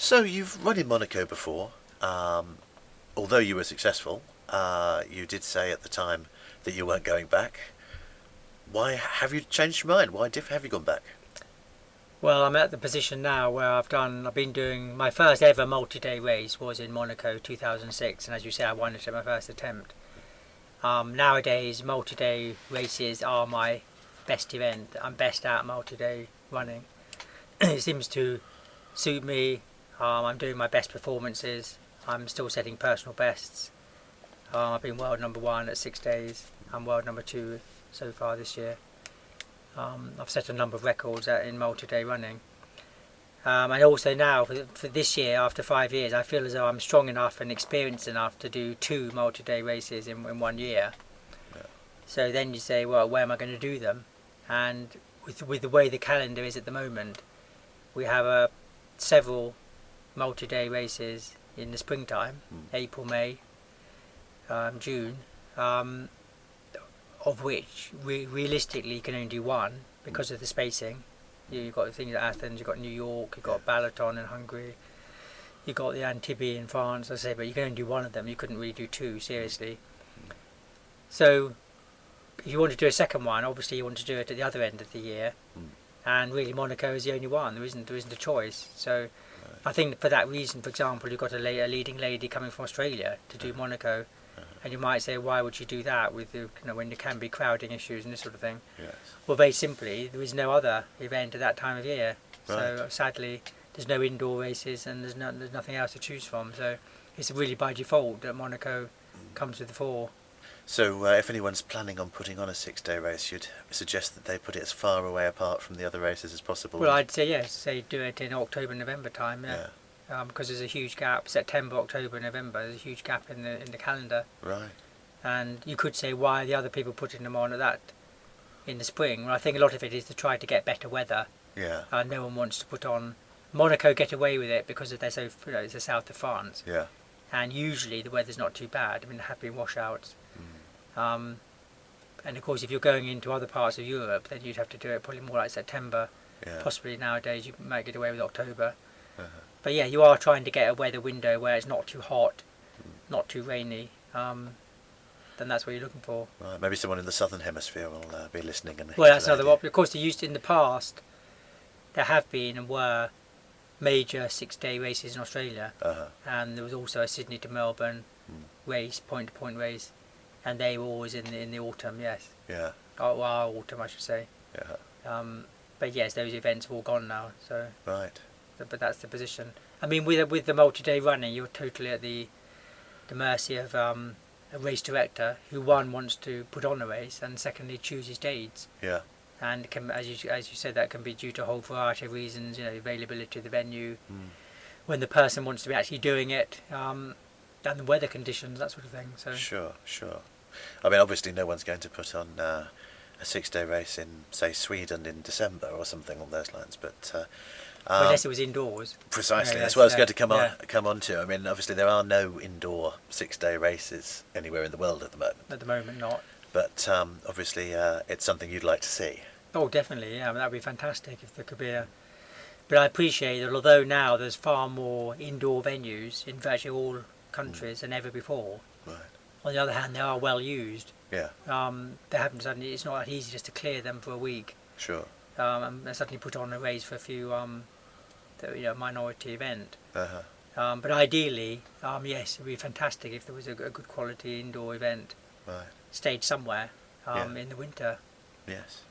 So you've run in Monaco before. Although you were successful, you did say at the time that you weren't going back. Why have you changed your mind? Why have you gone back? Well, I'm at the position now where I've been doing my first ever multi-day race was in Monaco 2006, and as you say, I won it at my first attempt. Nowadays, multi-day races are my best event. I'm best at multi-day running. It seems to suit me. I'm doing my best performances. I'm still setting personal bests. I've been world number one at 6 days. I'm world number two so far this year. I've set a number of records in multi-day running. And also now, for this year, after 5 years, I feel as though I'm strong enough and experienced enough to do 2 multi-day races in 1 year. Yeah. So then you say, well, where am I going to do them? And with the way the calendar is at the moment, we have several multi-day races in the springtime, April, May, June, of which realistically you can only do one because of the spacing. You've got things like Athens, you've got New York, you've got Balaton in Hungary, you've got the Antibes in France, I say, but you can only do one of them. You couldn't really do 2, seriously. So if you want to do a second one, obviously you want to do it at the other end of the year, and really Monaco is the only one. There isn't a choice. So I think for that reason, for example, you've got a leading lady coming from Australia to do Monaco, and you might say, why would you do that with when there can be crowding issues and this sort of thing? Yes. Well, very simply, there is no other event at that time of year. Right. So sadly, there's no indoor races and there's nothing else to choose from. So it's really by default that Monaco comes with the 4. So if anyone's planning on putting on a 6-day race, you'd suggest that they put it as far away apart from the other races as possible? Well, I'd say yes. Say do it in October, November time. Yeah. Because there's a huge gap. September, October, November. There's a huge gap in the calendar. Right. And you could say, why are the other people putting them on at that in the spring? Well, I think a lot of it is to try to get better weather. Yeah. No one wants to put on. Monaco get away with it because they're so, it's the south of France. Yeah. And usually the weather's not too bad. I mean, there have been washouts. And of course, if you're going into other parts of Europe, then you'd have to do it probably more like September. Yeah. Possibly nowadays you might get away with October. But yeah, you are trying to get a weather window where it's not too hot, not too rainy. Then that's what you're looking for. Right. Maybe someone in the southern hemisphere will be listening. Well, that's another option. Of course, in the past, there have been and were major 6-day races in Australia, and there was also a Sydney to Melbourne race, point-to-point race, and they were always in the autumn. Yes. Yeah. Well, autumn, I should say. Yeah. But yes, those events are all gone now. So. Right. But that's the position. I mean, with the multi-day running, you're totally at the mercy of a race director who, one, wants to put on a race, and secondly, chooses dates. Yeah. And can, as you said, that can be due to a whole variety of reasons. Availability of the venue, when the person wants to be actually doing it, and the weather conditions, that sort of thing. So. Sure. I mean, obviously, no one's going to put on a 6-day race in, say, Sweden in December or something along those lines, but. Unless it was indoors. Precisely, that's what I was going to come on to. I mean, obviously there are no indoor 6-day races anywhere in the world at the moment. At the moment, not. But obviously it's something you'd like to see. Oh, definitely, yeah. That would be fantastic if there could be a... But I appreciate that although now there's far more indoor venues in virtually all countries than ever before, right. On the other hand, they are well used. Yeah. They haven't suddenly... It's not that easy just to clear them for a week. Sure. And suddenly put on a race for a few... minority event. But ideally, yes, it would be fantastic if there was a good quality indoor event, right. staged somewhere in the winter. Yes.